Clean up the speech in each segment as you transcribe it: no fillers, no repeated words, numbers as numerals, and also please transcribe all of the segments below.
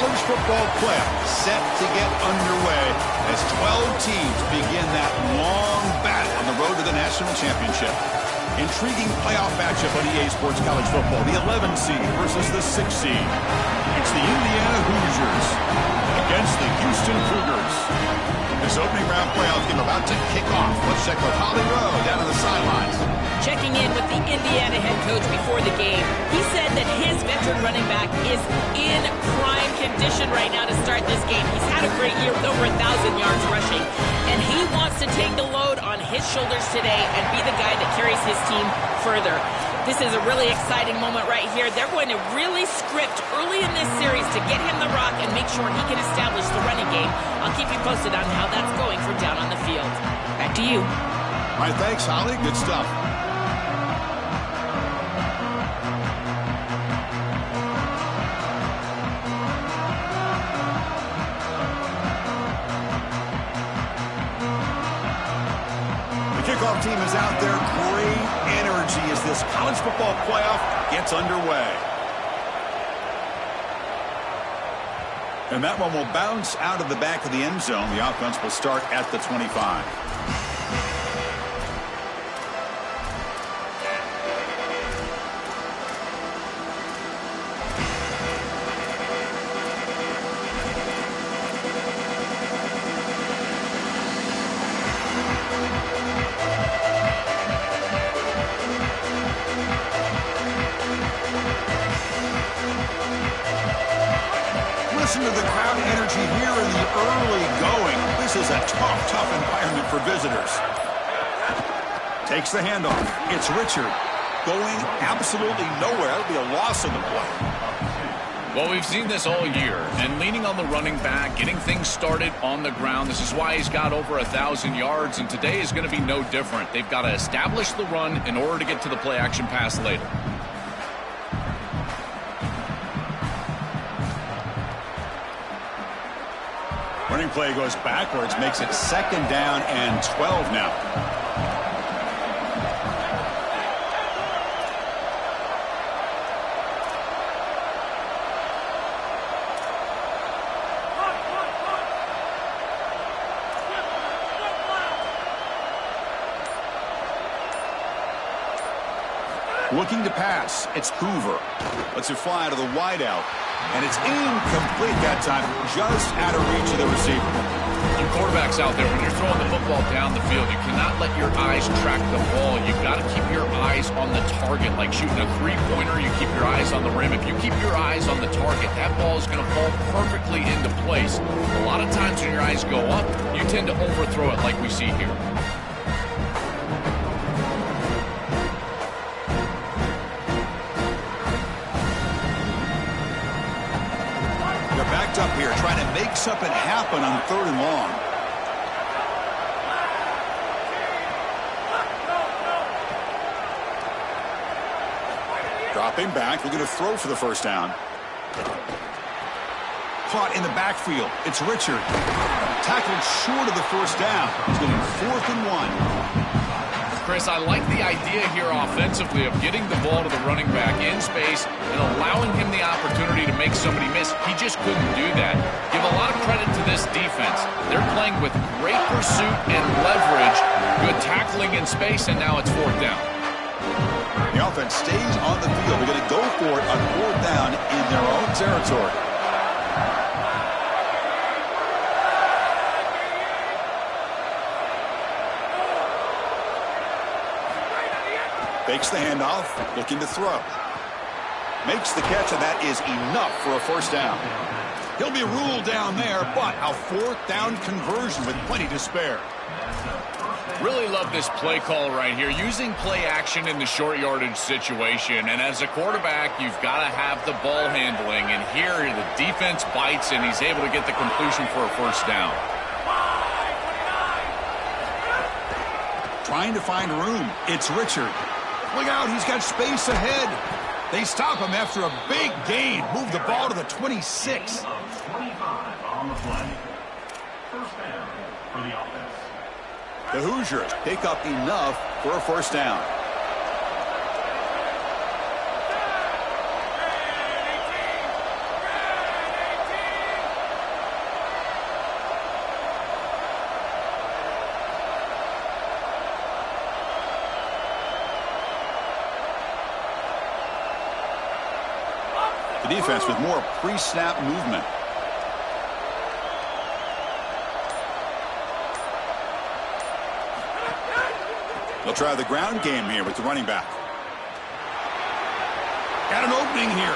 college football playoff set to get underway as 12 teams begin that long battle on the road to the national championship. Intriguing playoff matchup on EA Sports College Football. The 11 seed versus the 6 seed. It's the Indiana Hoosiers against the Houston Cougars. This opening round playoff game about to kick off. Let's check with Holly Rowe down on the sidelines. Checking in with the Indiana head coach before the game. He said that his veteran running back is in prime condition right now to start this game. He's had a great year with over 1,000 yards rushing, and he wants to take the load on his shoulders today and be the guy that carries his team further. This is a really exciting moment right here. They're going to really script early in this series to get him the rock and make sure he can establish the running game. I'll keep you posted on how that's going from down on the field. Back to you. All right, thanks, Holly. Good stuff. Kickoff team is out there. Great energy as this college football playoff gets underway. And that one will bounce out of the back of the end zone. The offense will start at the 25. Listen to the crowd energy here in the early going. This is a tough environment for visitors. Takes the handoff. It's Richard going absolutely nowhere. That would be a loss of the play. Well, we've seen this all year, and leaning on the running back, getting things started on the ground. This is why he's got over 1,000 yards, and today is going to be no different. They've got to establish the run in order to get to the play-action pass later. Running play goes backwards, makes it 2nd down and 12 now. Looking to pass. It's Hoover. Lets it fly to the wideout. And it's incomplete that time, just out of reach of the receiver. You quarterbacks out there, when you're throwing the football down the field, you cannot let your eyes track the ball. You've got to keep your eyes on the target. Like shooting a three-pointer, you keep your eyes on the rim. If you keep your eyes on the target, that ball is going to fall perfectly into place. A lot of times when your eyes go up, you tend to overthrow it like we see here. Up here trying to make something happen on 3rd and long. Dropping back, looking to throw for the 1st down. Caught in the backfield. It's Richard. Tackled short of the 1st down. He's getting 4th and 1. Chris, I like the idea here offensively of getting the ball to the running back in space and allowing him the opportunity to make somebody miss. He just couldn't do that. Give a lot of credit to this defense. They're playing with great pursuit and leverage, good tackling in space, and now it's 4th down. The offense stays on the field. They're going to go for it on 4th down in their own territory. Fakes the handoff, looking to throw. Makes the catch, and that is enough for a 1st down. He'll be ruled down there, but a 4th down conversion with plenty to spare. Really love this play call right here, using play action in the short yardage situation. And as a quarterback, you've got to have the ball handling. And here, the defense bites, and he's able to get the completion for a 1st down. Trying to find room. It's Richard. Look out, he's got space ahead. They stop him after a big gain. Move the ball to the 26. 25 on the play. 1st down for the offense. The Hoosiers pick up enough for a 1st down. The defense with more pre-snap movement. They'll try the ground game here with the running back. Got an opening here.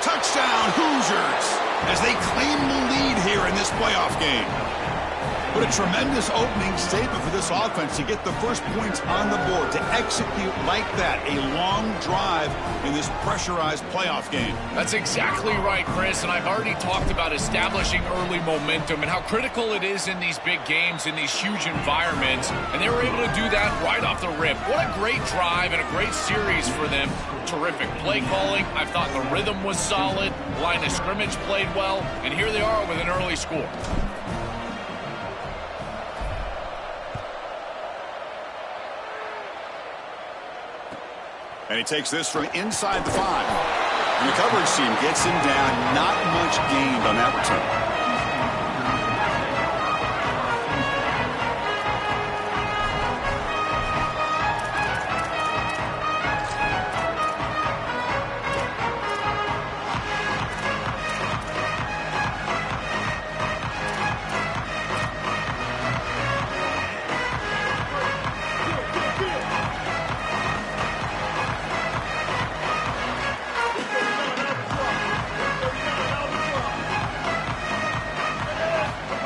Touchdown, Hoosiers, as they claim the lead here in this playoff game. What a tremendous opening statement for this offense to get the first points on the board, to execute like that, a long drive in this pressurized playoff game. That's exactly right, Chris, and I've already talked about establishing early momentum and how critical it is in these big games, in these huge environments, and they were able to do that right off the rip. What a great drive and a great series for them. Terrific play calling. I thought the rhythm was solid. Line of scrimmage played well, and here they are with an early score. And he takes this from inside the 5. And the coverage team gets him down. Not much gained on that return.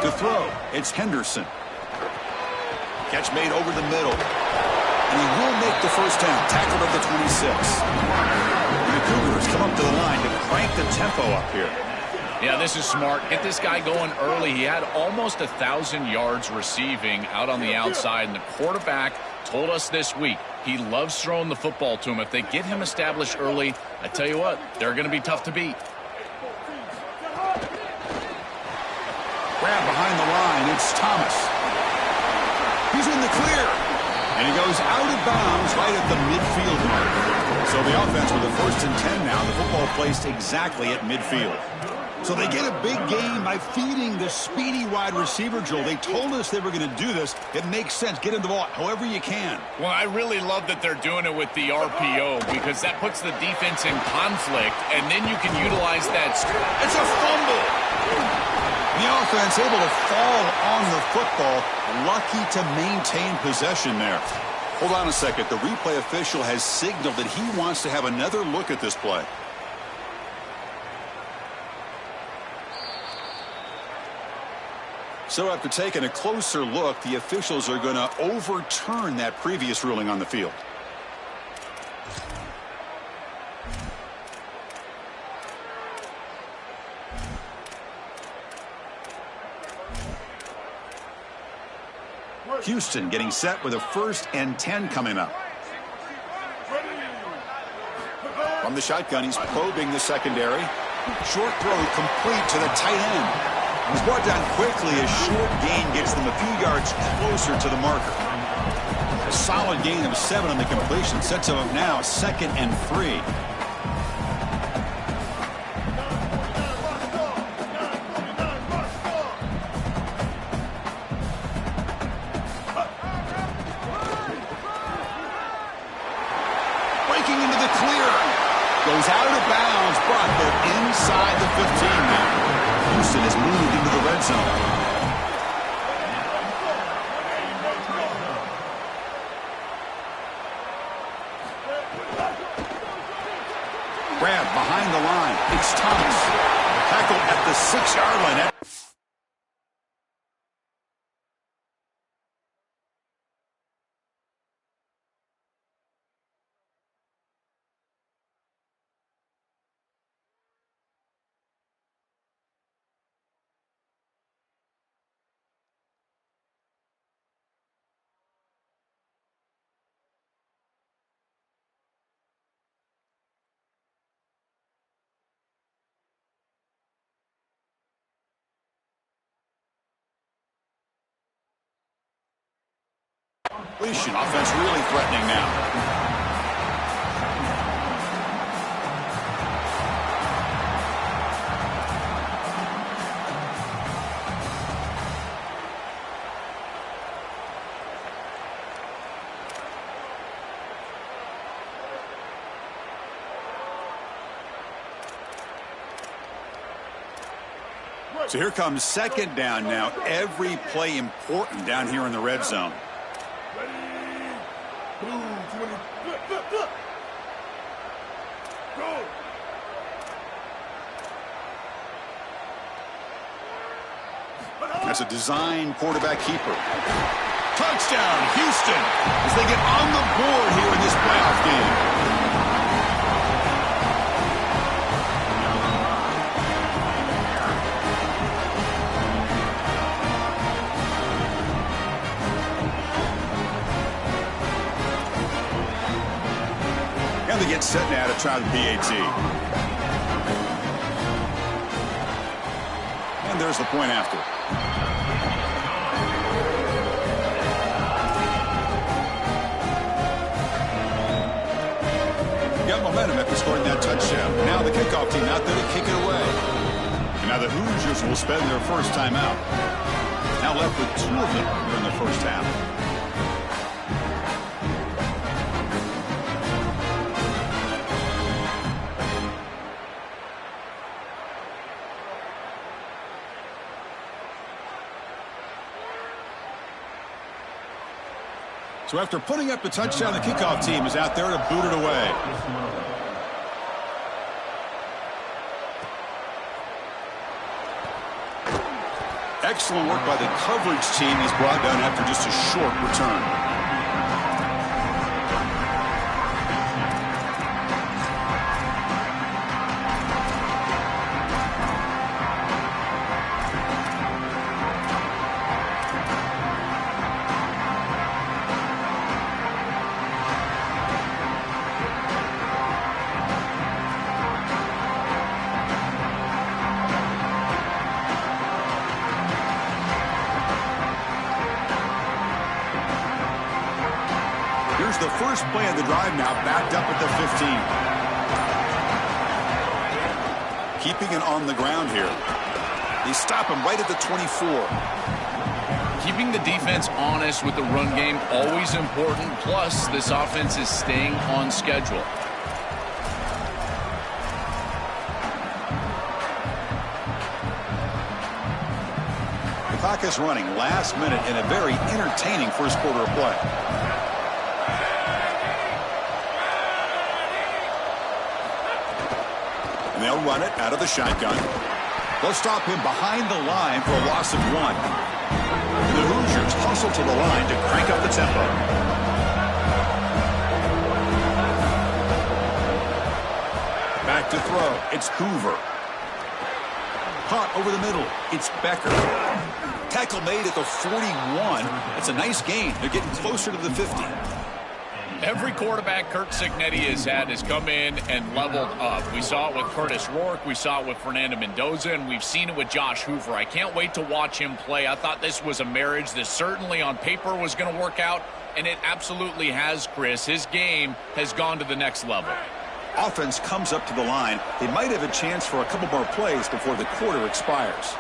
To throw, it's Henderson. Catch made over the middle. And he will make the first down. Tackled at the 26. And the Cougars come up to the line to crank the tempo up here. Yeah, this is smart. Get this guy going early. He had almost 1,000 yards receiving out on the outside, and the quarterback told us this week he loves throwing the football to him. If they get him established early, I tell you what, they're going to be tough to beat. Grab behind the line, it's Thomas. He's in the clear. And he goes out of bounds right at the midfield mark. So the offense with a 1st and 10 now. The football placed exactly at midfield. So they get a big gain by feeding the speedy wide receiver drill. They told us they were going to do this. It makes sense. Get him the ball however you can. Well, I really love that they're doing it with the RPO because that puts the defense in conflict, and then you can utilize that. It's a fumble. The offense able to fall on the football. Lucky to maintain possession there. Hold on a second. The replay official has signaled that he wants to have another look at this play. So after taking a closer look, the officials are going to overturn that previous ruling on the field. Houston getting set with a 1st and 10 coming up. From the shotgun, he's probing the secondary. Short throw complete to the tight end. He's brought down quickly as short gain gets them a few yards closer to the marker. A solid gain of 7 on the completion sets him up now 2nd and 3. Breaking into the clear. Goes out of bounds, but they're inside the 15 now. Houston has moved into the red zone. Grab behind the line. It's Thomas. Tackled at the 6-yard line. Offense really threatening now. So here comes second down now. Every play important down here in the red zone. That's a design quarterback keeper. Touchdown, Houston, as they get on the board here in this playoff game. They get set now to try the PAT. And there's the point after. Got momentum after scoring that touchdown. Now the kickoff team out there to kick it away. And now the Hoosiers will spend their first time out. Now left with 2 of them here in the first half. So after putting up the touchdown, the kickoff team is out there to boot it away. Excellent work by the coverage team. He's brought down after just a short return. The first play of the drive now backed up at the 15. Keeping it on the ground here. They stop him right at the 24. Keeping the defense honest with the run game, always important. Plus, this offense is staying on schedule. The clock is running last minute in a very entertaining first quarter of play. And they'll run it out of the shotgun. They'll stop him behind the line for a loss of 1. And the Hoosiers hustle to the line to crank up the tempo. Back to throw. It's Hoover. Caught over the middle. It's Becker. Tackle made at the 41. It's a nice gain. They're getting closer to the 50. Every quarterback Kirk Cignetti has had has come in and leveled up. We saw it with Curtis Rourke. We saw it with Fernando Mendoza, and we've seen it with Josh Hoover. I can't wait to watch him play. I thought this was a marriage that certainly on paper was going to work out, and it absolutely has, Chris. His game has gone to the next level. Offense comes up to the line. They might have a chance for a couple more plays before the quarter expires.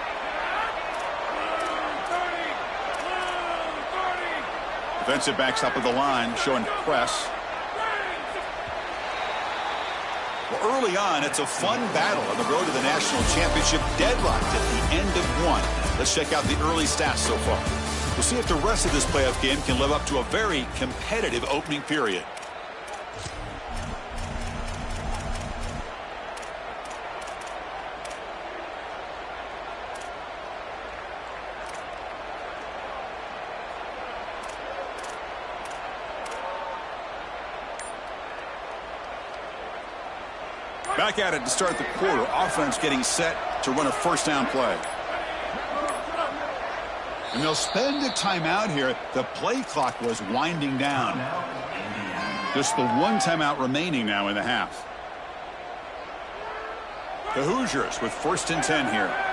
Defensive backs up at the line, showing press. Well, early on, it's a fun battle on the road to the national championship, deadlocked at the end of 1. Let's check out the early stats so far. We'll see if the rest of this playoff game can live up to a very competitive opening period. Back at it to start the quarter. Offense getting set to run a first down play. And they'll spend a timeout here. The play clock was winding down. Just the 1 timeout remaining now in the half. The Hoosiers with 1st and 10 here.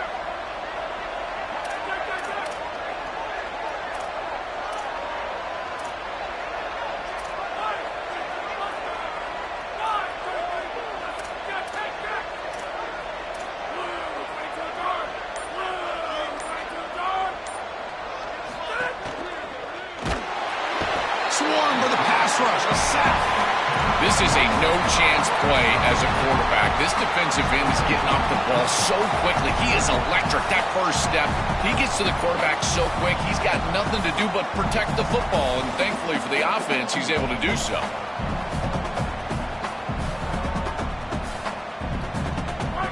Swarm for the pass rush. A sack. This is a no-chance play as a quarterback. This defensive end is getting off the ball so quickly. He is electric. That first step, he gets to the quarterback so quick, he's got nothing to do but protect the football, and thankfully for the offense, he's able to do so.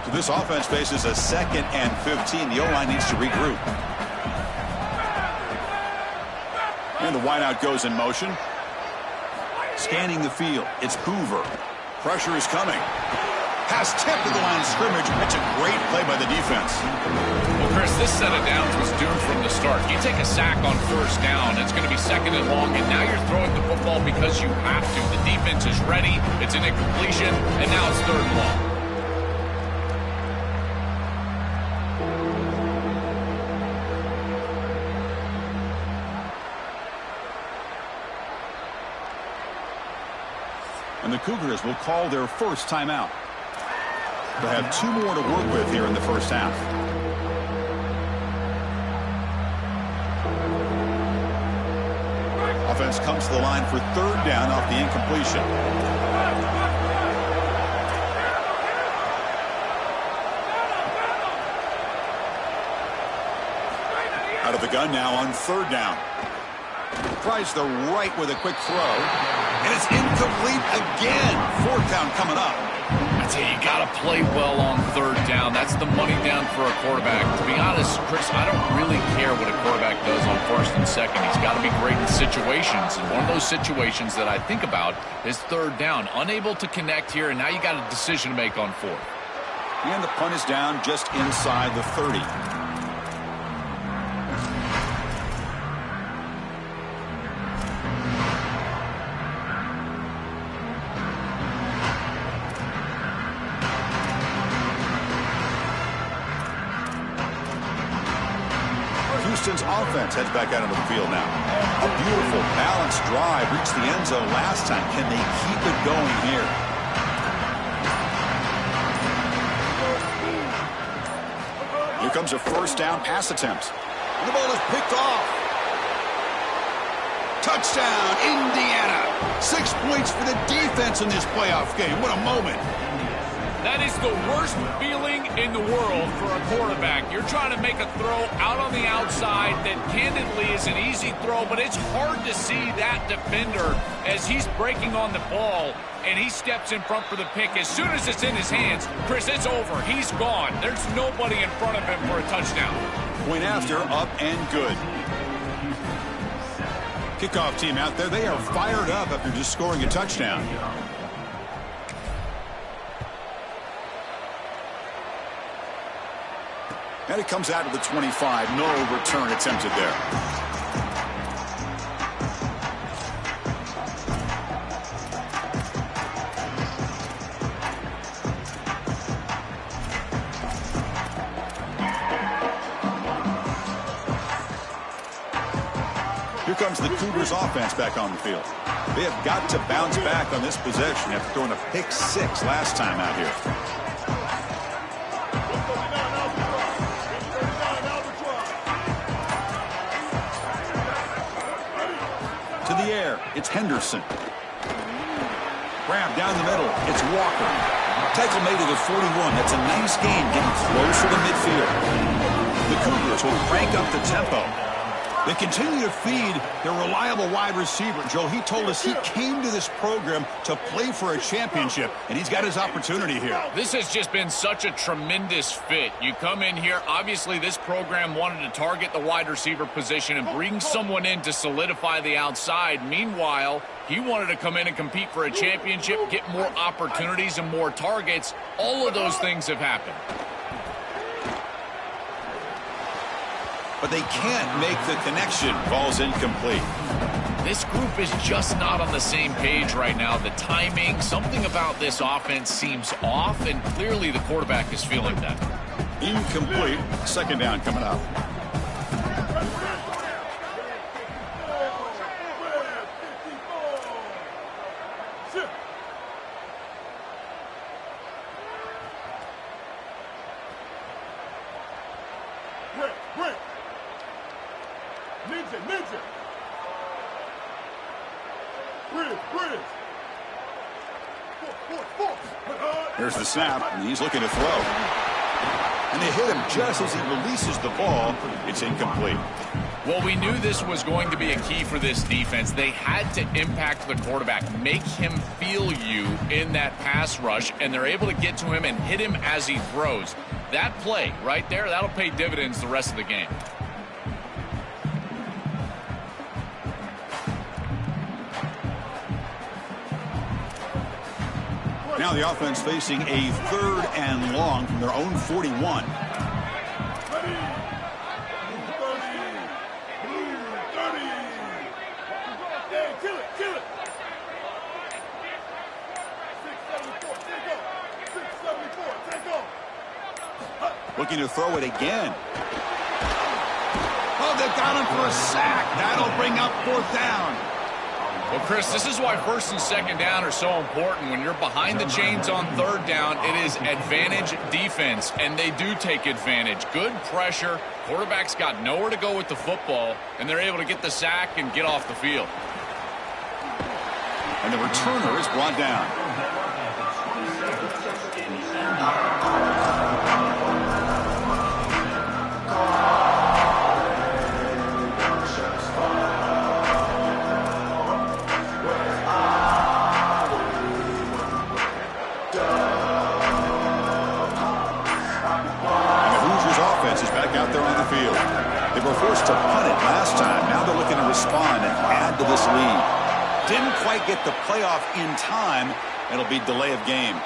So this offense faces a 2nd and 15. The O-line needs to regroup. And the wideout goes in motion. Scanning the field. It's Hoover. Pressure is coming. Pass tipped to the line of scrimmage. It's a great play by the defense. Well, Chris, this set of downs was doomed from the start. You take a sack on first down, it's going to be 2nd and long, and now you're throwing the football because you have to. The defense is ready. It's an incompletion, and now it's 3rd and long. And the Cougars will call their first timeout. They'll have 2 more to work with here in the first half. Offense comes to the line for 3rd down off the incompletion. Out of the gun now on 3rd down. Tries the right with a quick throw. And it's incomplete again. 4th down coming up. I tell you, you got to play well on 3rd down. That's the money down for a quarterback. To be honest, Chris, I don't really care what a quarterback does on 1st and 2nd. He's got to be great in situations. And one of those situations that I think about is 3rd down. Unable to connect here, and now you got a decision to make on 4th. And the punt is down just inside the 30. Houston's offense heads back out into the field now. A beautiful balanced drive reached the end zone last time. Can they keep it going here? Here comes a 1st down pass attempt. And the ball is picked off. Touchdown, Indiana. 6 points for the defense in this playoff game. What a moment. That is the worst feeling in the world for a quarterback. You're trying to make a throw out on the outside that candidly is an easy throw, but it's hard to see that defender as he's breaking on the ball and he steps in front for the pick. As soon as it's in his hands, Chris, it's over. He's gone. There's nobody in front of him for a touchdown. Point after, up and good. Kickoff team out there. They are fired up after just scoring a touchdown. And it comes out of the 25. No return attempted there. Here comes the Cougars offense back on the field. They have got to bounce back on this possession after throwing a pick 6 last time out here. The air. It's Henderson. Grab down the middle. It's Walker. Tackle made at the 41. That's a nice game getting closer to midfield. The Cougars will crank up the tempo. They continue to feed their reliable wide receiver. Joe, he told us he came to this program to play for a championship, and he's got his opportunity here. This has just been such a tremendous fit. You come in here, obviously this program wanted to target the wide receiver position and bring someone in to solidify the outside. Meanwhile, he wanted to come in and compete for a championship, get more opportunities and more targets. All of those things have happened. But they can't make the connection. Ball's incomplete. This group is just not on the same page right now. The timing, something about this offense seems off, and clearly the quarterback is feeling that. Incomplete. 2nd down coming up. Here's the snap, and he's looking to throw. And they hit him just as he releases the ball. It's incomplete. Well, we knew this was going to be a key for this defense. They had to impact the quarterback, make him feel you in that pass rush, and they're able to get to him and hit him as he throws. That play right there, that'll pay dividends the rest of the game. Now the offense facing a 3rd and long from their own 41. Looking to throw it again. Oh, they got him for a sack. That'll bring up 4th down. Well, Chris, this is why 1st and 2nd down are so important. When you're behind the chains on 3rd down, it is advantage defense, and they do take advantage. Good pressure. Quarterback's got nowhere to go with the football, and they're able to get the sack and get off the field. And the returner is brought down. Out there on the field. They were forced to punt it last time. Now they're looking to respond and add to this lead. Didn't quite get the playoff in time. It'll be delay of game.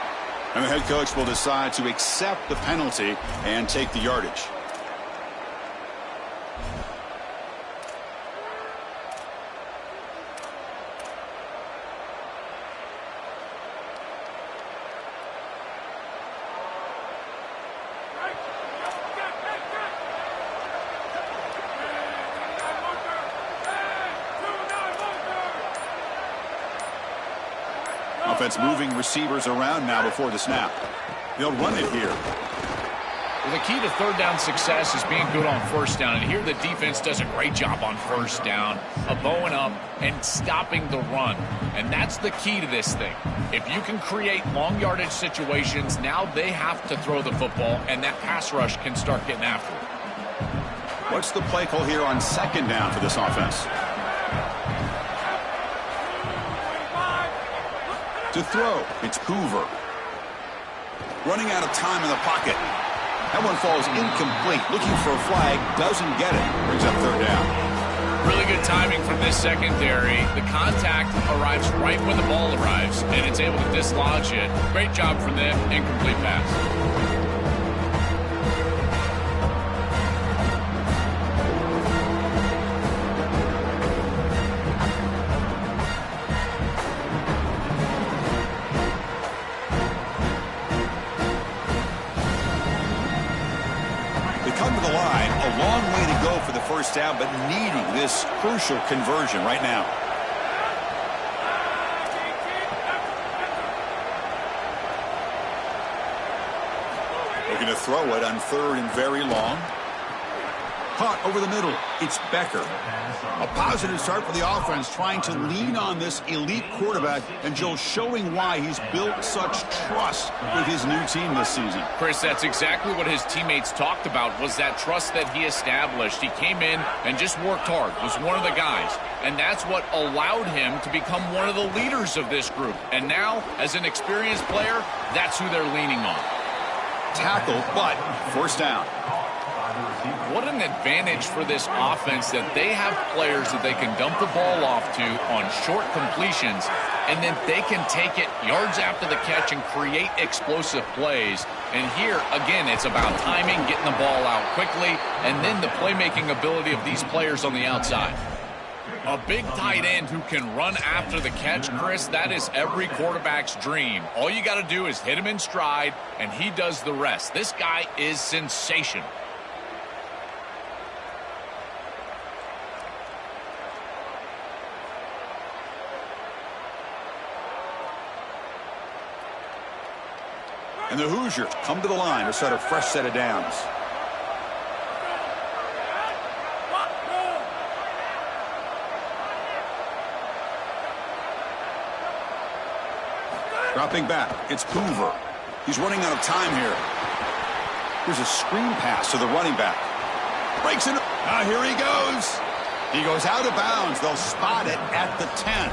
And the head coach will decide to accept the penalty and take the yardage. Offense moving receivers around now before the snap. They'll run it here. Well, the key to 3rd down success is being good on 1st down. And here the defense does a great job on 1st down of bowing up and stopping the run. And that's the key to this thing. If you can create long yardage situations, now they have to throw the football, and that pass rush can start getting after it. What's the play call here on 2nd down for this offense? To throw, it's Hoover. Running out of time in the pocket. That one falls incomplete. Looking for a flag, doesn't get it. Brings up 3rd down. Really good timing from this secondary. The contact arrives right when the ball arrives, and it's able to dislodge it. Great job from them. Incomplete pass. Come to the line, a long way to go for the 1st down, but needing this crucial conversion right now. Looking to throw it on 3rd and very long. Caught over the middle. It's Becker. A positive start for the offense, trying to lean on this elite quarterback, and Joe showing why he's built such trust with his new team this season. Chris, that's exactly what his teammates talked about, was that trust that he established. He came in and just worked hard, was one of the guys, and that's what allowed him to become one of the leaders of this group. And now, as an experienced player, that's who they're leaning on. Tackle, but 1st down. What an advantage for this offense that they have players that they can dump the ball off to on short completions, and then they can take it yards after the catch and create explosive plays. And here, again, it's about timing, getting the ball out quickly, and then the playmaking ability of these players on the outside. A big tight end who can run after the catch, Chris, that is every quarterback's dream. All you got to do is hit him in stride, and he does the rest. This guy is sensational. And the Hoosiers come to the line to start a fresh set of downs. Dropping back, it's Hoover. He's running out of time here. Here's a screen pass to the running back. Breaks it. Here he goes. He goes out of bounds. They'll spot it at the 10.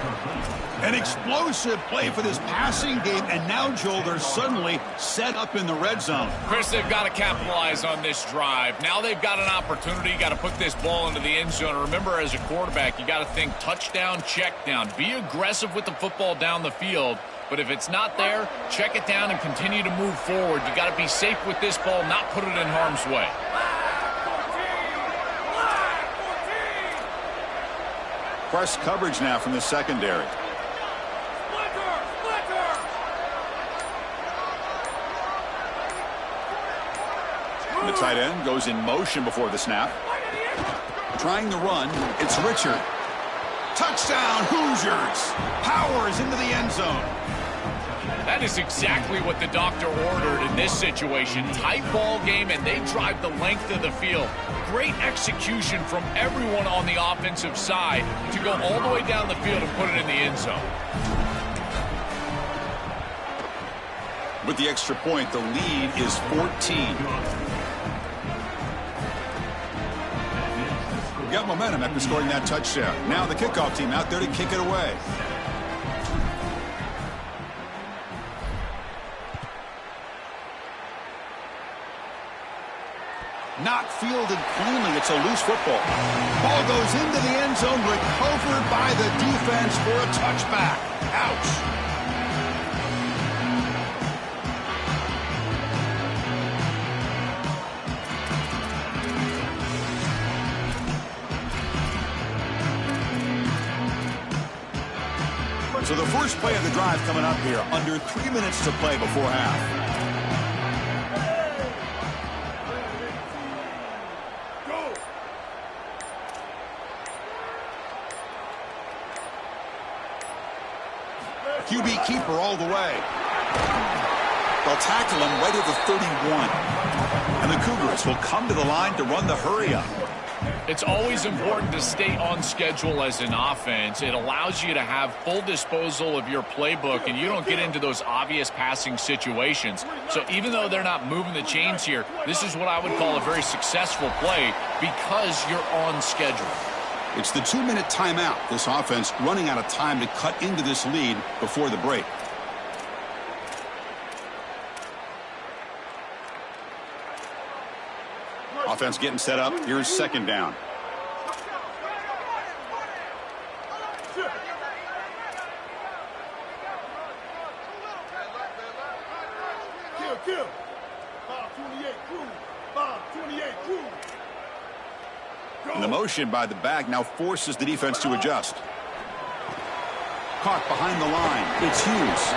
An explosive play for this passing game, and now, Joel, they're suddenly set up in the red zone. Chris, they've got to capitalize on this drive. Now they've got an opportunity. You got to put this ball into the end zone. Remember, as a quarterback, you got to think touchdown, check down. Be aggressive with the football down the field. But if it's not there, check it down and continue to move forward. You got to be safe with this ball, not put it in harm's way. Press coverage now from the secondary. The tight end goes in motion before the snap. Trying to run, it's Richard. Touchdown, Hoosiers! Powers into the end zone. That is exactly what the doctor ordered in this situation. Tight ball game, and they drive the length of the field. Great execution from everyone on the offensive side to go all the way down the field and put it in the end zone. With the extra point, the lead is 14. We've got momentum after scoring that touchdown. Now the kickoff team out there to kick it away. Not fielded cleanly. It's a loose football. Ball goes into the end zone, recovered by the defense for a touchback. Ouch. So the first play of the drive coming up here. Under 3 minutes to play before half. QB keeper all the way. They'll tackle him right at the 31. And the Cougars will come to the line to run the hurry-up. It's always important to stay on schedule as an offense. It allows you to have full disposal of your playbook, and you don't get into those obvious passing situations. So even though they're not moving the chains here, this is what I would call a very successful play because you're on schedule. It's the 2-minute timeout. This offense running out of time to cut into this lead before the break. Offense getting set up. Here's second down. And the motion by the back now forces the defense to adjust. Caught behind the line. It's Hughes.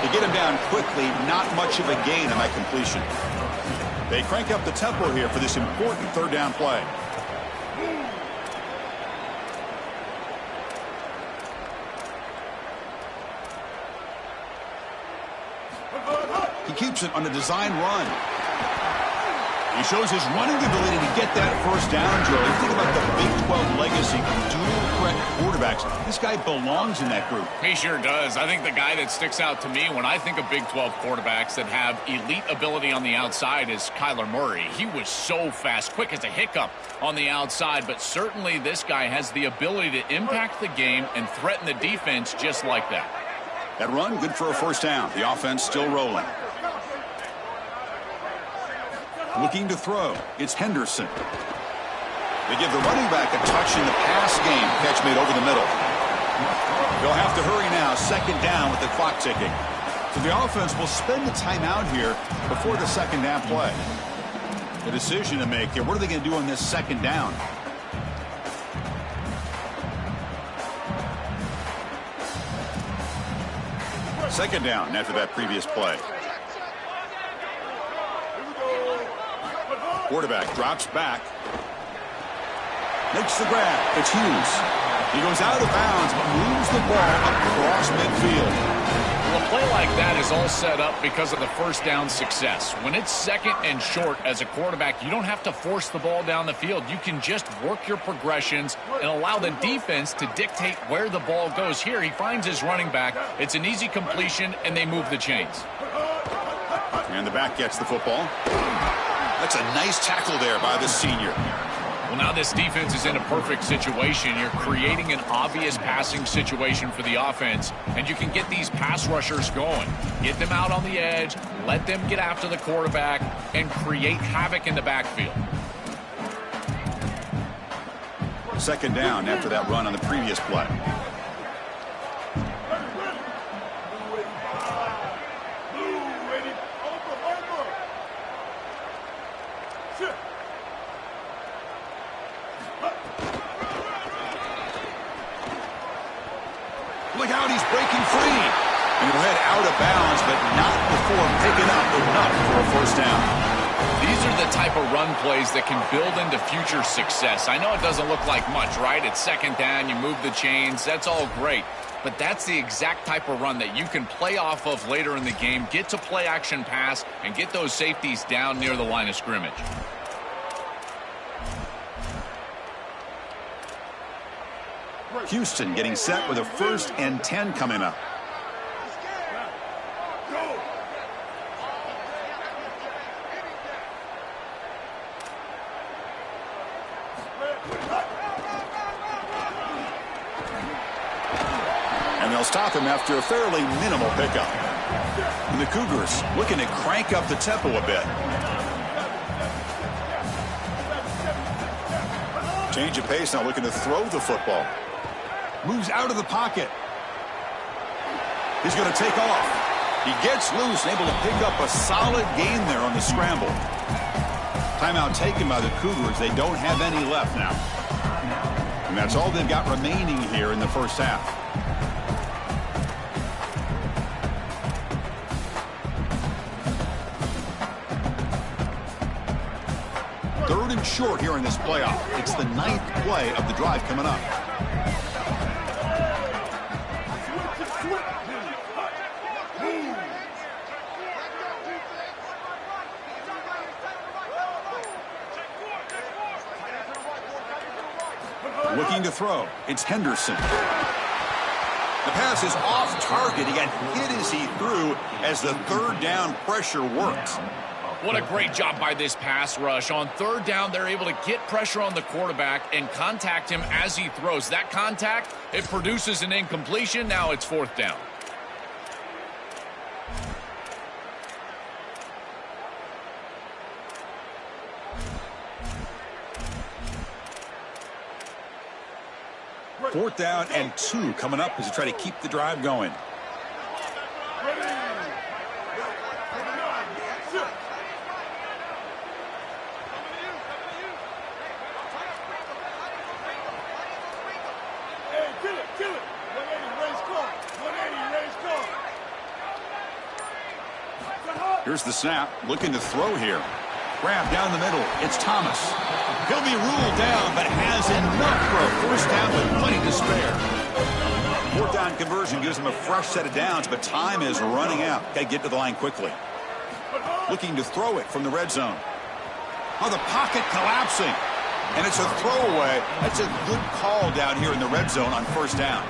They get him down quickly. Not much of a gain on that completion. They crank up the tempo here for this important third down play. He keeps it on a design run. He shows his running ability to get that first down, Joe. You think about the Big 12 legacy of dual threat quarterbacks. This guy belongs in that group. He sure does. I think the guy that sticks out to me when I think of Big 12 quarterbacks that have elite ability on the outside is Kyler Murray. He was so fast, quick as a hiccup on the outside, but certainly this guy has the ability to impact the game and threaten the defense just like that. That run, good for a first down. The offense still rolling. Looking to throw. It's Henderson. They give the running back a touch in the pass game. Catch made over the middle. They'll have to hurry now. Second down with the clock ticking. So the offense will spend the timeout here before the second down play. The decision to make here. What are they going to do on this second down? Second down after that previous play. Quarterback drops back. Makes the grab. It's Hughes. He goes out of bounds but moves the ball across midfield. Well, a play like that is all set up because of the first down success. When it's second and short as a quarterback, you don't have to force the ball down the field. You can just work your progressions and allow the defense to dictate where the ball goes. Here, he finds his running back. It's an easy completion, and they move the chains. And the back gets the football. That's a nice tackle there by the senior. Well, now this defense is in a perfect situation. You're creating an obvious passing situation for the offense, and you can get these pass rushers going. Get them out on the edge, let them get after the quarterback, and create havoc in the backfield. Second down after that run on the previous play. Look out, he's breaking free. And he'll head out of bounds, but not before picking up enough for a first down. These are the type of run plays that can build into future success. I know it doesn't look like much, right? It's second down, you move the chains, that's all great. But that's the exact type of run that you can play off of later in the game, get to play action pass, and get those safeties down near the line of scrimmage. Houston getting set with a 1st and 10 coming up. And they'll stop him after a fairly minimal pickup. And the Cougars looking to crank up the tempo a bit. Change of pace now, looking to throw the football. Moves out of the pocket. He's going to take off. He gets loose and able to pick up a solid gain there on the scramble. Timeout taken by the Cougars. They don't have any left now. And that's all they've got remaining here in the first half. Third and short here in this playoff. It's the 9th play of the drive coming up. Looking to throw. It's Henderson. The pass is off target. He got hit as he threw as the third down pressure works. What a great job by this pass rush. On third down, they're able to get pressure on the quarterback and contact him as he throws. That contact, it produces an incompletion. Now it's 4th down. Fourth down and 2 coming up as they try to keep the drive going. Here's the snap, looking to throw here. Grab down the middle. It's Thomas. He'll be ruled down, but has enough for a first down with plenty to spare. 4th down conversion gives him a fresh set of downs, but time is running out. Got to get to the line quickly. Looking to throw it from the red zone. Oh, the pocket collapsing. And it's a throwaway. That's a good call down here in the red zone on first down.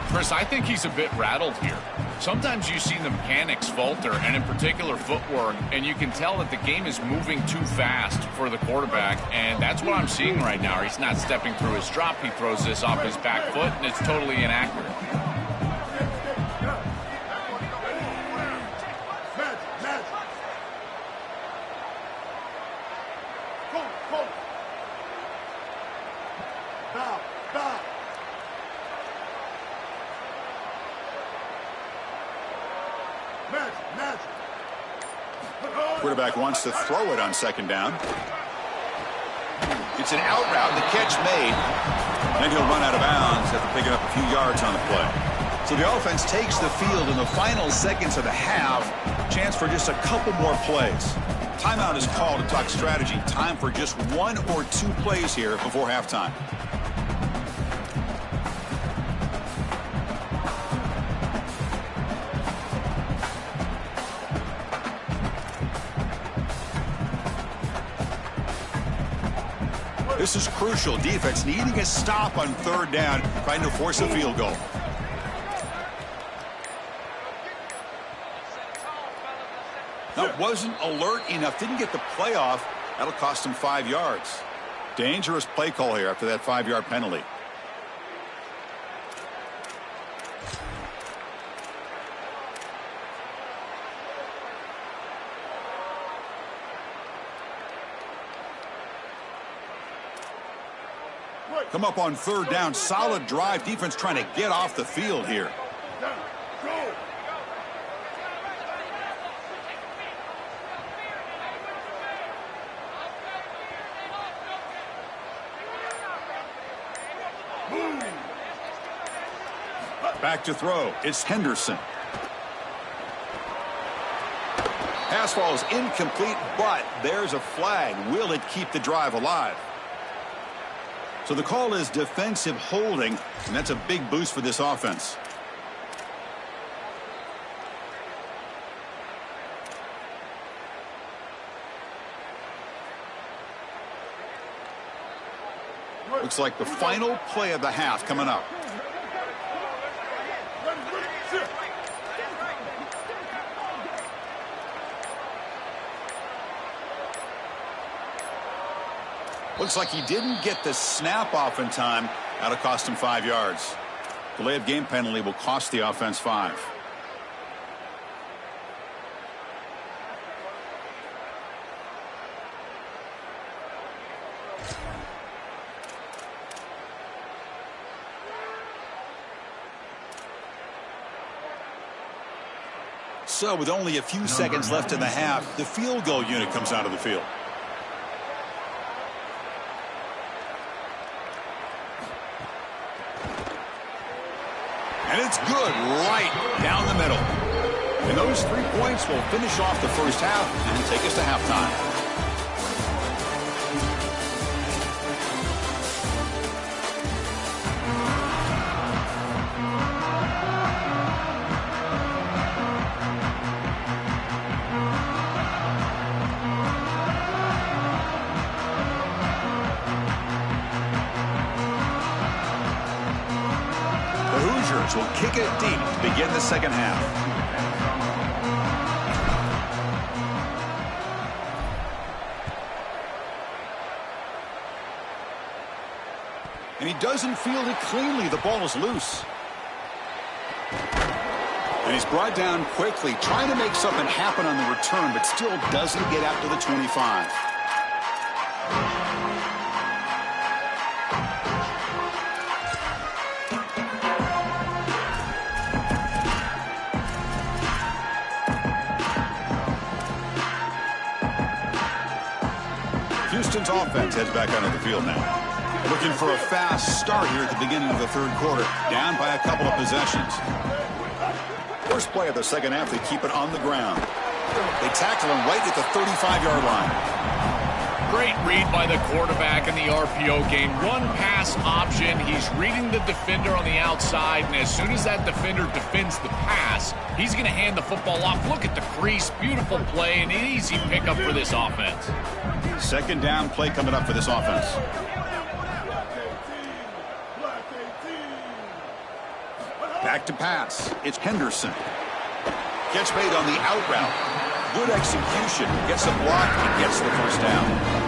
Chris, I think he's a bit rattled here. Sometimes you see the mechanics falter, and in particular footwork, and you can tell that the game is moving too fast for the quarterback, and that's what I'm seeing right now. He's not stepping through his drop. He throws this off his back foot, and it's totally inaccurate. Quarterback wants to throw it on second down. It's an out route, the catch made. Then he'll run out of bounds after picking up a few yards on the play. So the offense takes the field in the final seconds of the half. Chance for just a couple more plays. Timeout is called to talk strategy. Time for just 1 or 2 plays here before halftime. This is crucial. Defense needing a stop on third down, trying to force a field goal. That wasn't alert enough. Didn't get the play off. That'll cost him 5 yards. Dangerous play call here after that 5-yard penalty. Come up on third down. Solid drive. Defense trying to get off the field here. Back to throw. It's Henderson. Pass ball is incomplete, but there's a flag. Will it keep the drive alive? So the call is defensive holding, and that's a big boost for this offense. Looks like the final play of the half coming up. Looks like he didn't get the snap off in time. That'll cost him 5 yards. Delay of game penalty will cost the offense 5. So with only a few seconds left in the half, the field goal unit comes out of the field. And it's good right down the middle. And those 3 points will finish off the first half and take us to halftime. Will kick it deep to begin the second half. And he doesn't field it cleanly. The ball is loose. And he's brought down quickly, trying to make something happen on the return, but still doesn't get out to the 25. Houston's offense heads back onto the field now. Looking for a fast start here at the beginning of the third quarter. Down by a couple of possessions. First play of the second half, they keep it on the ground. They tackle him right at the 35-yard line. Great read by the quarterback in the RPO game. Run pass option. He's reading the defender on the outside, and as soon as that defender defends the pass, he's going to hand the football off. Look at the crease. Beautiful play, and an easy pickup for this offense. Second down play coming up for this offense. Back to pass. It's Henderson. Catch made on the out route. Good execution. Gets a block and gets the first down.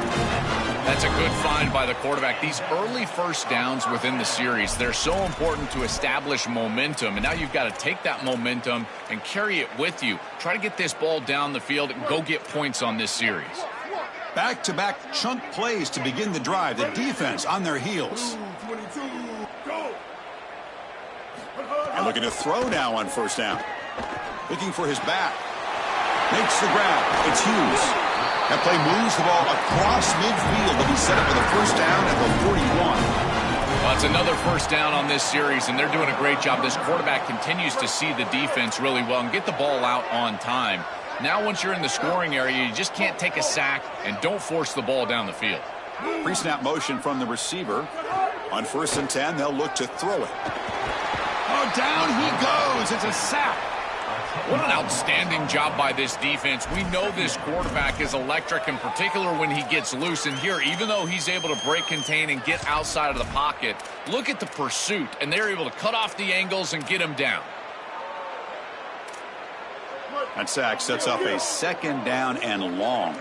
That's a good find by the quarterback. These early first downs within the series, they're so important to establish momentum. And now you've got to take that momentum and carry it with you. Try to get this ball down the field and go get points on this series. Back-to-back chunk plays to begin the drive. The defense on their heels. And looking to throw now on first down. Looking for his back. Makes the grab. It's Hughes. That play moves the ball across midfield. They'll be set up with a first down at the 41. Well, it's another first down on this series, and they're doing a great job. This quarterback continues to see the defense really well and get the ball out on time. Now, once you're in the scoring area, you just can't take a sack and don't force the ball down the field. Pre-snap motion from the receiver. On 1st and 10, they'll look to throw it. Oh, down he goes. It's a sack. What an outstanding job by this defense. We know this quarterback is electric, in particular when he gets loose. And here, even though he's able to break, contain, and get outside of the pocket, look at the pursuit. And they're able to cut off the angles and get him down. That sack sets up a 2nd down and long.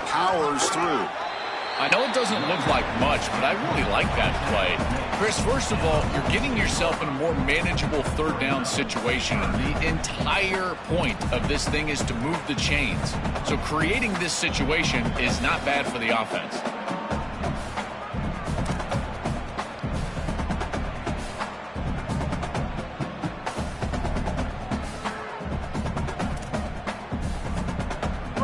Powers through. I know it doesn't look like much, but I really like that play. Chris, first of all, you're getting yourself in a more manageable 3rd down situation, and the entire point of this thing is to move the chains. So creating this situation is not bad for the offense.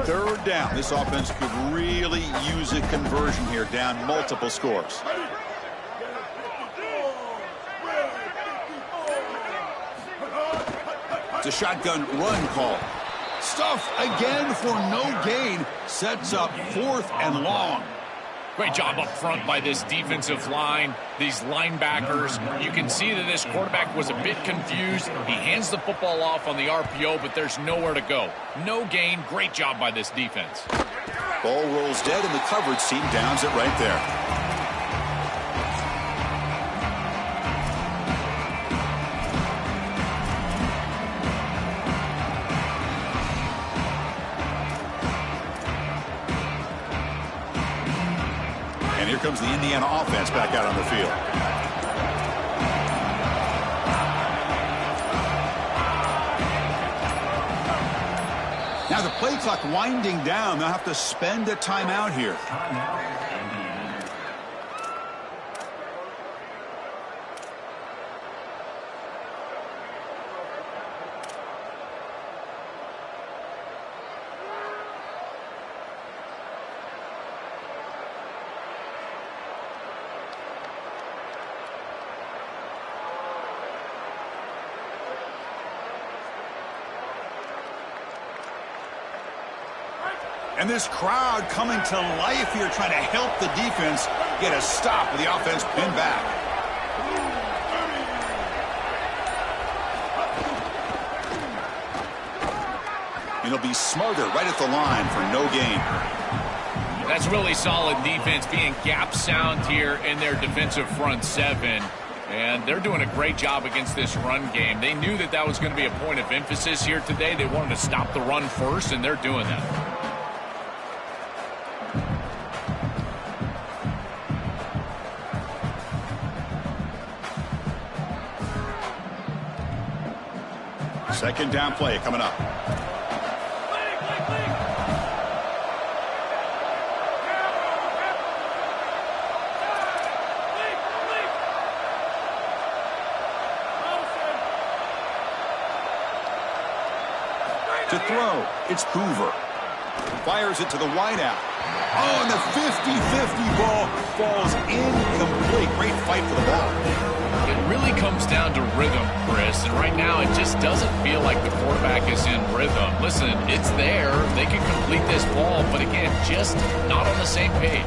Third down. This offense could really use a conversion here, down multiple scores. It's a shotgun run call. Stuff again for no gain. Sets up 4th and long. Great job up front by this defensive line, these linebackers. You can see that this quarterback was a bit confused. He hands the football off on the RPO, but there's nowhere to go. No gain. Great job by this defense. Ball rolls dead, and the coverage team downs it right there. And here comes the Indiana offense back out on the field. Now the play clock winding down. They'll have to spend a timeout here. And this crowd coming to life here, trying to help the defense get a stop with the offense pinned back. And he'll be smarter right at the line for no gain. That's really solid defense, being gap sound here in their defensive front 7. And they're doing a great job against this run game. They knew that that was going to be a point of emphasis here today. They wanted to stop the run first, and they're doing that. Second down play coming up. To throw, it's Hoover. Fires it to the wideout. Oh, and the 50-50 ball falls incomplete. Great fight for the ball. It really comes down to rhythm, Chris, and right now it just doesn't feel like the quarterback is in rhythm. Listen, it's there. They can complete this ball, but again, just not on the same page.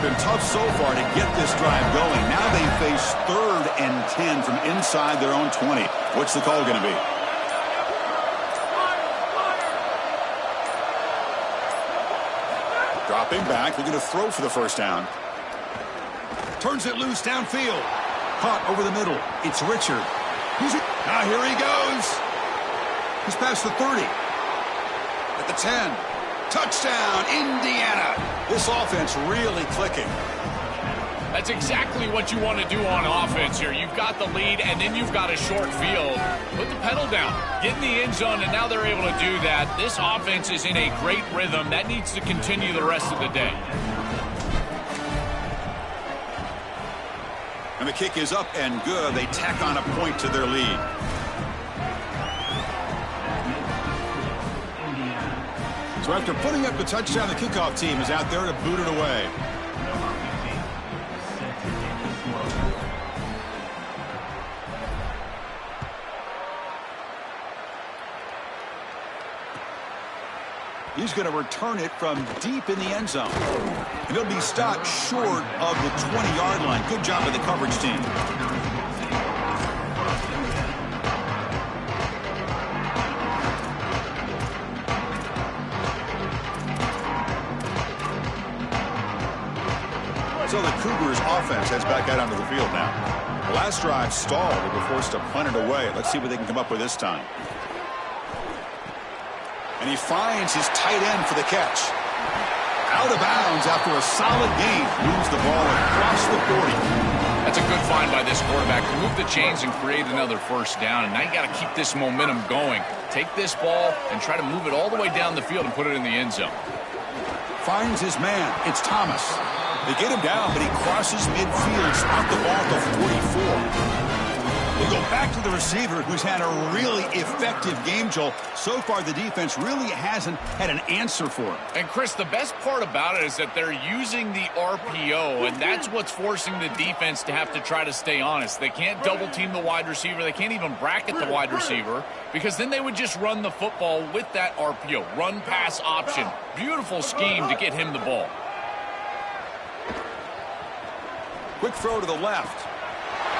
Been tough so far to get this drive going. Now they face 3rd and 10 from inside their own 20. What's the call going to be? Dropping back, looking to throw for the first down. Turns it loose downfield. Caught over the middle. It's Richard. Now here he goes. He's past the 30. At the 10. Touchdown, Indiana. This offense really clicking. That's exactly what you want to do on offense here. You've got the lead, and then you've got a short field. Put the pedal down. Get in the end zone, and now they're able to do that. This offense is in a great rhythm. That needs to continue the rest of the day. And the kick is up and good. They tack on a point to their lead. So after putting up the touchdown, the kickoff team is out there to boot it away. He's going to return it from deep in the end zone. And he'll be stopped short of the 20-yard line. Good job by the coverage team. So the Cougars offense heads back out onto the field now. The last drive stalled. They were forced to punt it away. Let's see what they can come up with this time. And he finds his tight end for the catch. Out of bounds after a solid gain. Moves the ball across the 40. That's a good find by this quarterback to move the chains and create another first down. And now you got to keep this momentum going. Take this ball and try to move it all the way down the field and put it in the end zone. Finds his man. It's Thomas. They get him down, but he crosses midfield, spot the ball at the 44. They go back to the receiver, who's had a really effective game, Joel. So far, the defense really hasn't had an answer for him. And, Chris, the best part about it is that they're using the RPO, and that's what's forcing the defense to have to try to stay honest. They can't double-team the wide receiver. They can't even bracket the wide receiver, because then they would just run the football with that RPO, run-pass option. Beautiful scheme to get him the ball. Quick throw to the left.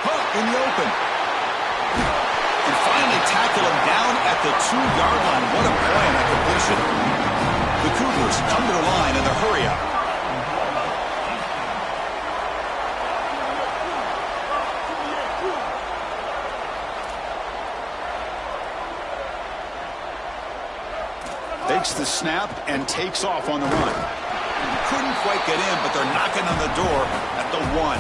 Hunt in the open. And finally tackle him down at the 2-yard line. What a play on that completion. The Cougars come to the line in the hurry up. Takes the snap and takes off on the run. Couldn't quite get in, but they're knocking on the door at the 1.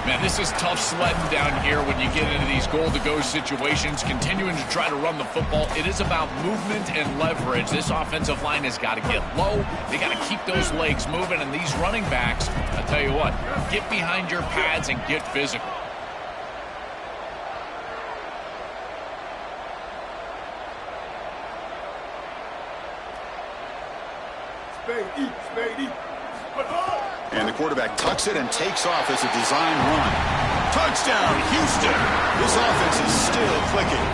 Man, this is tough sledding down here when you get into these goal-to-go situations, continuing to try to run the football. It is about movement and leverage. This offensive line has got to get low. They got to keep those legs moving, and these running backs, I'll tell you what, get behind your pads and get physical. And the quarterback tucks it and takes off as a design run. Touchdown, Houston! This offense is still clicking.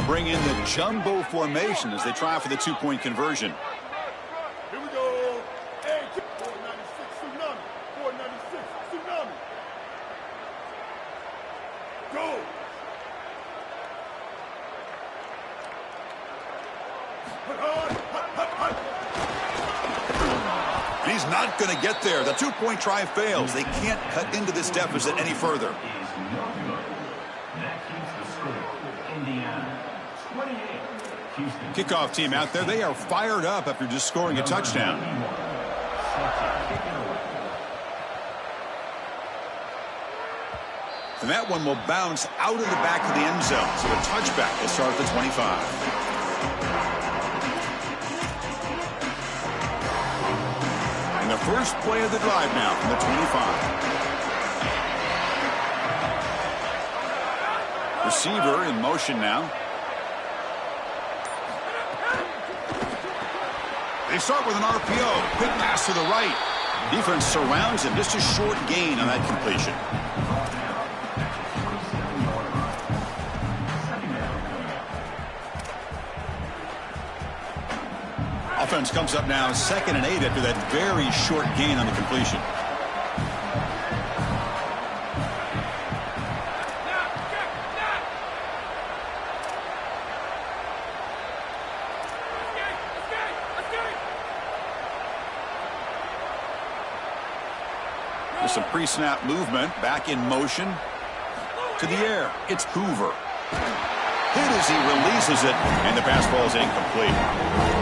Bring in the jumbo formation as they try for the 2-point conversion. Here we go. Hey, 496 tsunami. 496 tsunami. Go. And he's not going to get there. The 2-point try fails. They can't cut into this deficit any further. Kickoff team out there. They are fired up after just scoring a touchdown. And that one will bounce out of the back of the end zone. So a touchback will start at the 25. And the first play of the drive now from the 25. Receiver in motion now. They start with an RPO. Quick pass to the right. Defense surrounds him. Just a short gain on that completion. Offense comes up now 2nd and 8 after that very short gain on the completion. With some pre-snap movement, back in motion to the air. It's Hoover. Hit as he releases it, and the pass ball is incomplete.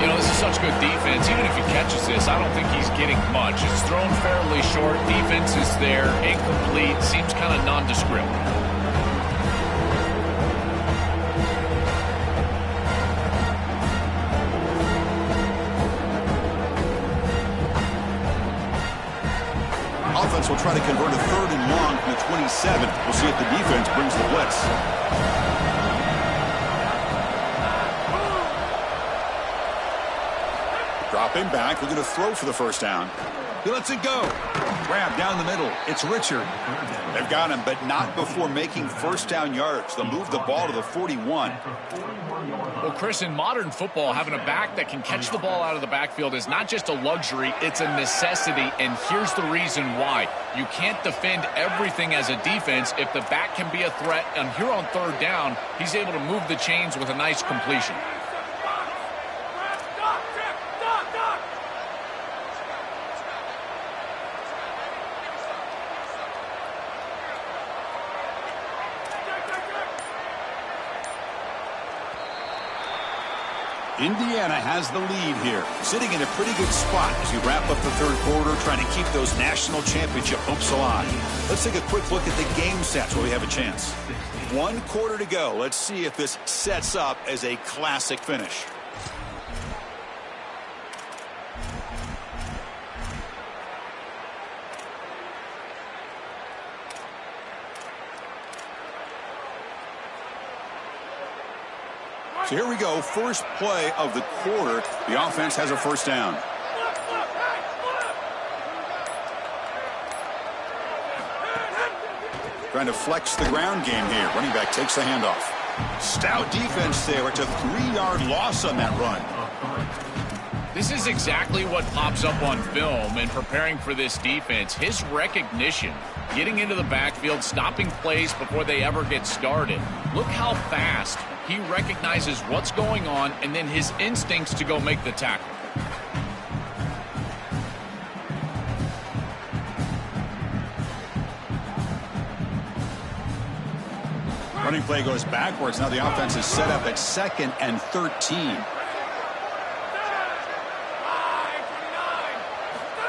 You know, this is such good defense. Even if he catches this, I don't think he's getting much. It's thrown fairly short. Defense is there. Incomplete. Seems kind of nondescript. will try to convert a 3rd and long from the 27. We'll see if the defense brings the blitz. Dropping back, we're going to throw for the first down. He lets it go. Grab down the middle. It's Richard. They've got him, but not before making first down yards. They'll move the ball to the 41. Well, Chris, in modern football, having a back that can catch the ball out of the backfield is not just a luxury, it's a necessity, and here's the reason why. You can't defend everything as a defense if the back can be a threat, and here on 3rd down, he's able to move the chains with a nice completion. Indiana has the lead here, sitting in a pretty good spot as we wrap up the 3rd quarter, trying to keep those national championship hopes alive. Let's take a quick look at the game sets where we have a chance. 1 quarter to go. Let's see if this sets up as a classic finish. So here we go, first play of the quarter. The offense has a first down. Trying to flex the ground game here. Running back takes the handoff. Stout defense there. It's a 3-yard loss on that run. This is exactly what pops up on film in preparing for this defense. His recognition, getting into the backfield, stopping plays before they ever get started. Look how fast he recognizes what's going on and then his instincts to go make the tackle. Running play goes backwards. Now the offense is set up at 2nd and 13.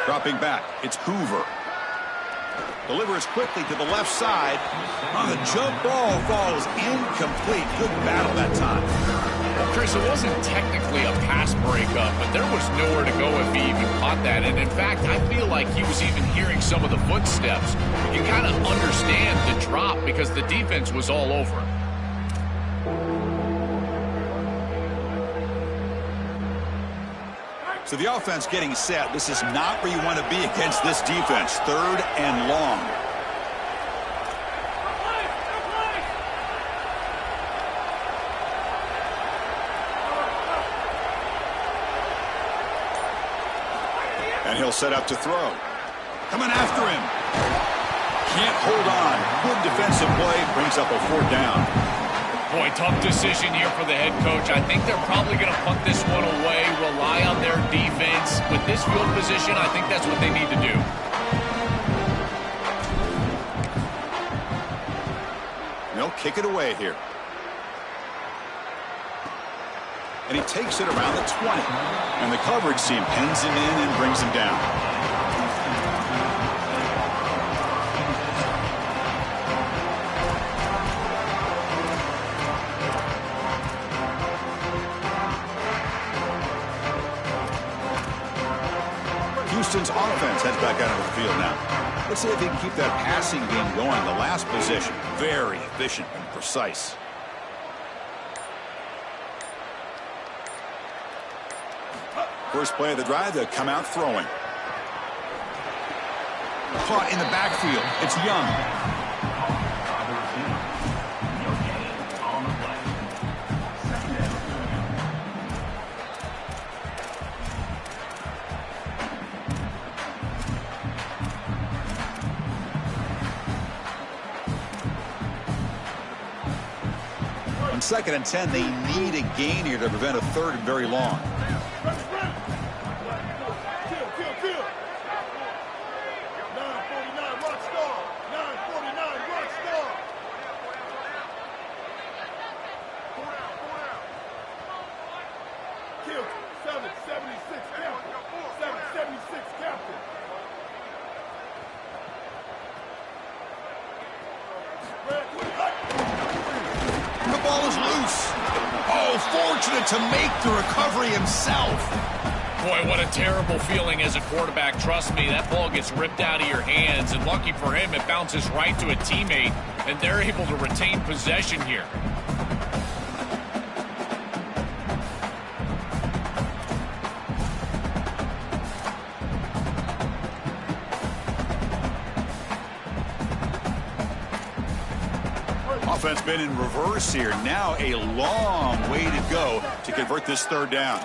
Dropping back, it's Hoover. Delivers quickly to the left side. On the jump ball falls incomplete. Good battle that time. Well, Chris, it wasn't technically a pass breakup, but there was nowhere to go if he even caught that. And in fact, I feel like he was even hearing some of the footsteps. You can kind of understand the drop because the defense was all over him. So the offense getting set. This is not where you want to be against this defense. 3rd and long. And he'll set up to throw. Coming after him. Can't hold on. Good defensive play. Brings up a 4th down. Boy, tough decision here for the head coach. I think they're probably going to punt this one away, rely on their defense. With this field position, I think that's what they need to do. They'll kick it away here. And he takes it around the 20. And the coverage team pins him in and brings him down. Houston's offense heads back out of the field now. Let's see if they can keep that passing game going. The last possession, very efficient and precise. First play of the drive, they'll come out throwing. Caught in the backfield. It's Young. On 2nd and 10, they need a gain here to prevent a 3rd and very long. Fortunate to make the recovery himself. Boy, what a terrible feeling as a quarterback. Trust me, that ball gets ripped out of your hands, and lucky for him, it bounces right to a teammate, and they're able to retain possession here. Offense been in reverse here. Now a long way to go to convert this third down.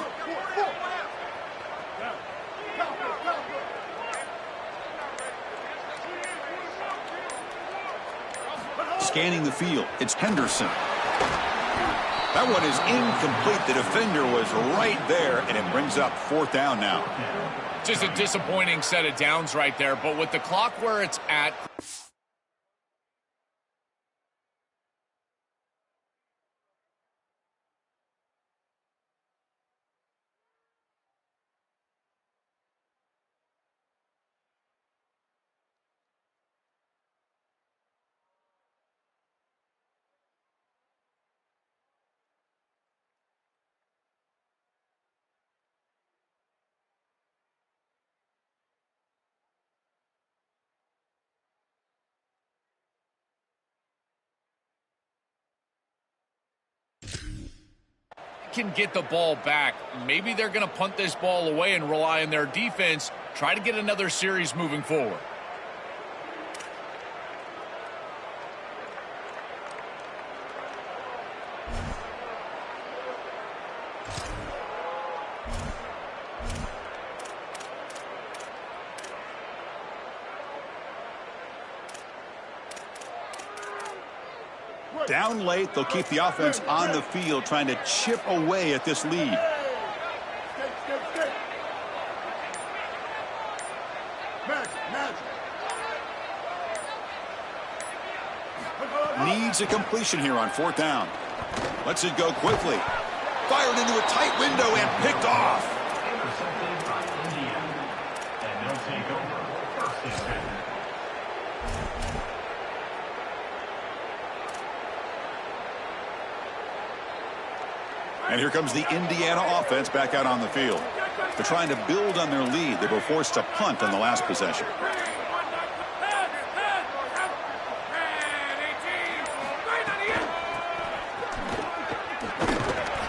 Scanning the field, it's Henderson. That one is incomplete. The defender was right there, and it brings up fourth down now. Just a disappointing set of downs right there, but with the clock where it's at, can get the ball back. Maybe they're going to punt this ball away and rely on their defense. Try to get another series moving forward. Down late, they'll keep the offense on the field, trying to chip away at this lead. Needs a completion here on fourth down. Lets it go quickly. Fired into a tight window and picked off. Intercepted by Indiana. And they'll take over first and 10. And here comes the Indiana offense back out on the field. They're trying to build on their lead. They were forced to punt on the last possession.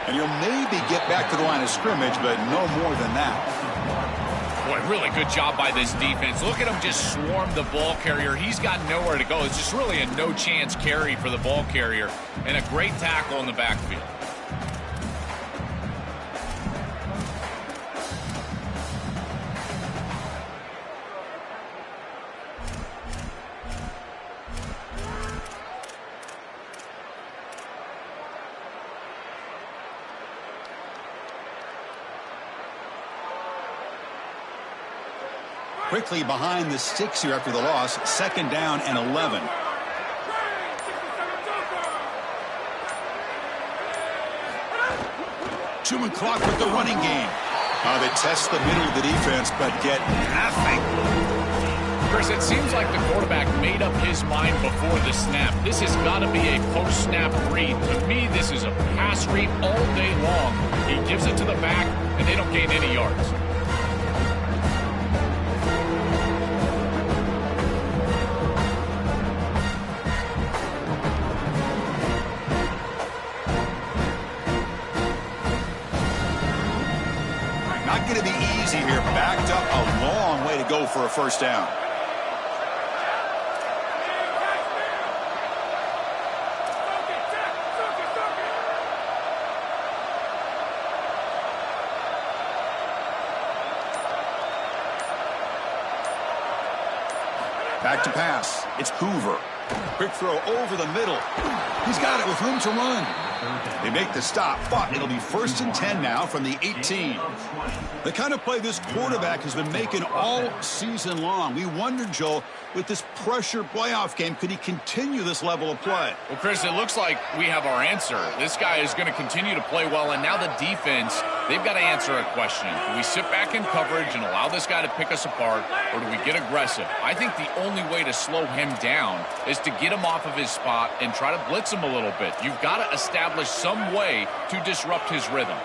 And you'll maybe get back to the line of scrimmage, but no more than that. Boy, really good job by this defense. Look at him just swarm the ball carrier. He's got nowhere to go. It's just really a no-chance carry for the ball carrier, and a great tackle in the backfield. Quickly behind the sticks here after the loss. Second down and 11. Chewing clock with the running game. They test the middle of the defense, but get nothing. Chris, it seems like the quarterback made up his mind before the snap. This has got to be a post-snap read. To me, this is a pass read all day long. He gives it to the back, and they don't gain any yards. Going to be easy here. Backed up a long way to go for a first down. Back to pass. It's Hoover. Quick throw over the middle. He's got it with room to run. They make the stop, but it'll be first and 10 now from the 18. The kind of play this quarterback has been making all season long. We wondered, Joel, with this pressure playoff game, could he continue this level of play? Well, Chris, it looks like we have our answer. This guy is going to continue to play well, and now the defense, they've got to answer a question. Do we sit back in coverage and allow this guy to pick us apart, or do we get aggressive? I think the only way to slow him down is to get him off of his spot and try to blitz him a little bit. You've got to establish some way to disrupt his rhythm.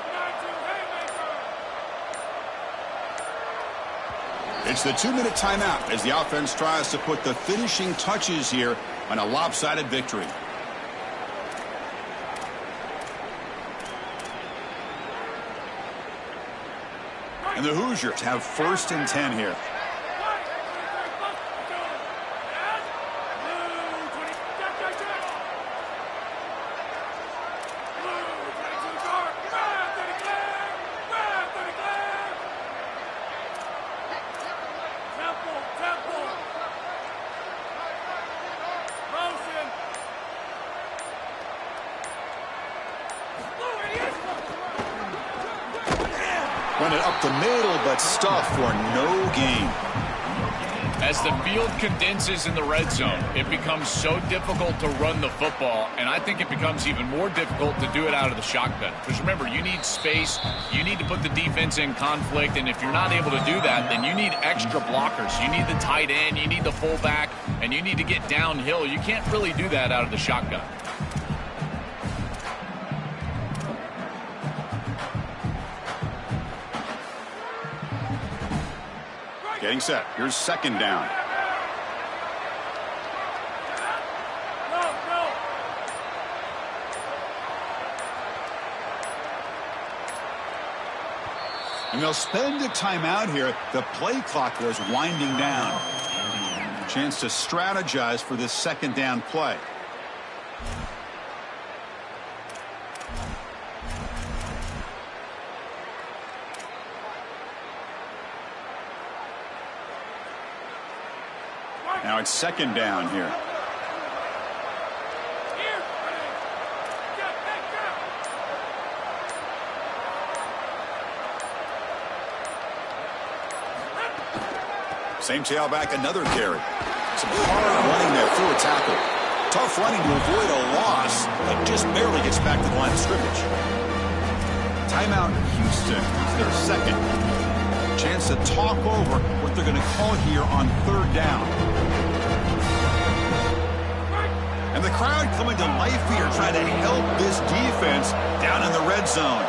It's the 2-minute timeout as the offense tries to put the finishing touches here on a lopsided victory. And the Hoosiers have 1st and 10 here. Run it up the middle, but stuffed for no gain. As the field condenses in the red zone, it becomes so difficult to run the football, and I think it becomes even more difficult to do it out of the shotgun. Because remember, you need space, you need to put the defense in conflict, and if you're not able to do that, then you need extra blockers. You need the tight end, you need the fullback, and you need to get downhill. You can't really do that out of the shotgun. Getting set. Here's 2nd down. And they'll spend a timeout here. The play clock was winding down. Chance to strategize for this 2nd down play. Now it's 2nd down here. Same tailback, another carry. Some hard running there through a tackle. Tough running to avoid a loss, but just barely gets back to the line of scrimmage. Timeout Houston. It's their 2nd. Chance to talk over what they're going to call here on 3rd down. And the crowd coming to life here, trying to help this defense down in the red zone.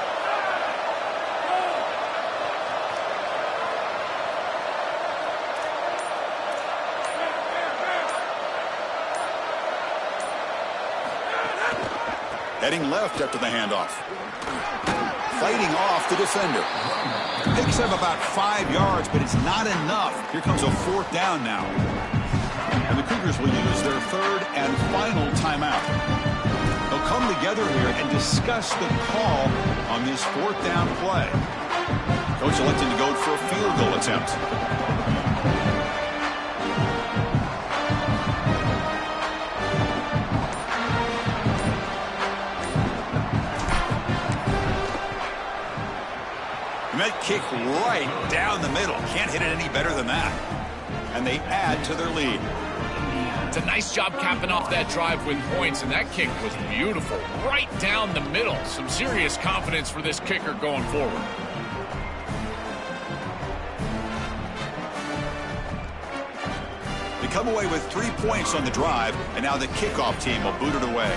Heading left after the handoff. Fighting off the defender. Picks up about 5 yards, but it's not enough. Here comes a 4th down now. And the Cougars will use their 3rd and final timeout. They'll come together here and discuss the call on this 4th down play. Coach elected to go for a field goal attempt. And that kick right down the middle. Can't hit it any better than that. And they add to their lead. It's a nice job capping off that drive with points, and that kick was beautiful. Right down the middle. Some serious confidence for this kicker going forward. They come away with 3 points on the drive, and now the kickoff team will boot it away.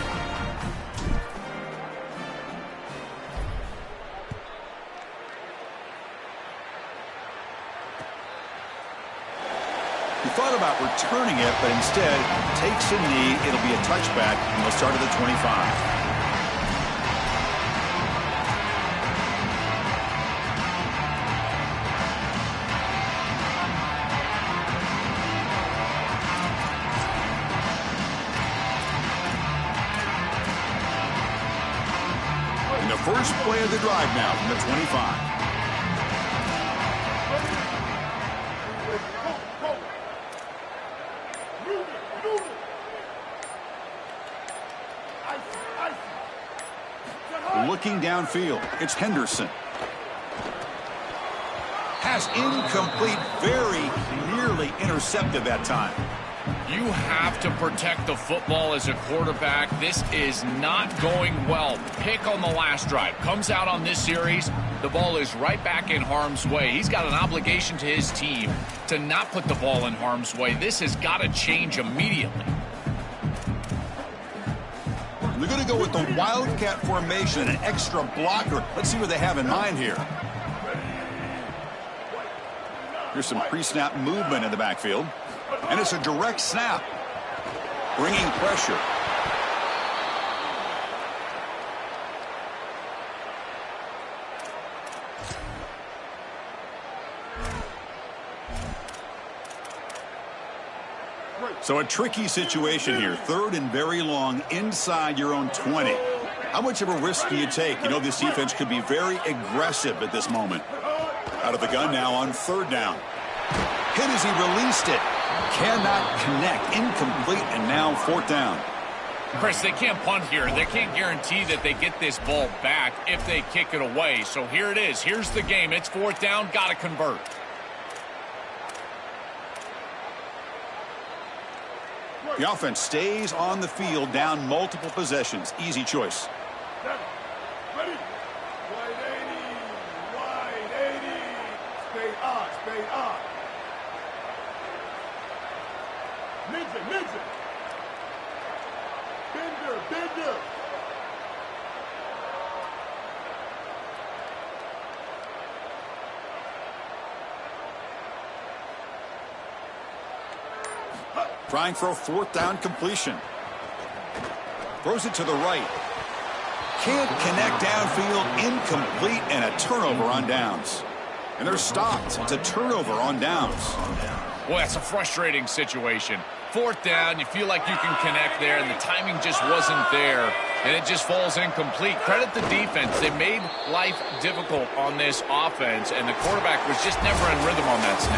He thought about returning it, but instead takes a knee. It'll be a touchback, and they'll start at the 25. And the first play of the drive now from the 25. Looking downfield, it's Henderson. Pass incomplete, very nearly intercepted that time. You have to protect the football as a quarterback. This is not going well. Pick on the last drive. Comes out on this series. The ball is right back in harm's way. He's got an obligation to his team to not put the ball in harm's way. This has got to change immediately. They're going to go with the Wildcat formation, an extra blocker. Let's see what they have in mind here. Here's some pre-snap movement in the backfield. And it's a direct snap. Bringing pressure. So a tricky situation here. 3rd and very long inside your own 20. How much of a risk do you take? You know this defense could be very aggressive at this moment. Out of the gun now on 3rd down. Hit as he released it. Cannot connect. Incomplete, and now 4th down. Chris, they can't punt here. They can't guarantee that they get this ball back if they kick it away. So here it is. Here's the game. It's 4th down. Got to convert. The offense stays on the field, down multiple possessions. Easy choice. Ready? Wide 80. Wide 80. Spade on. Spade on. Ninja. Ninja. Bender. Bender. Trying for a 4th down completion. Throws it to the right. Can't connect downfield. Incomplete, and a turnover on downs. And they're stopped. It's a turnover on downs. Well, that's a frustrating situation. 4th down, you feel like you can connect there, and the timing just wasn't there, and it just falls incomplete. Credit the defense. They made life difficult on this offense, and the quarterback was just never in rhythm on that snap.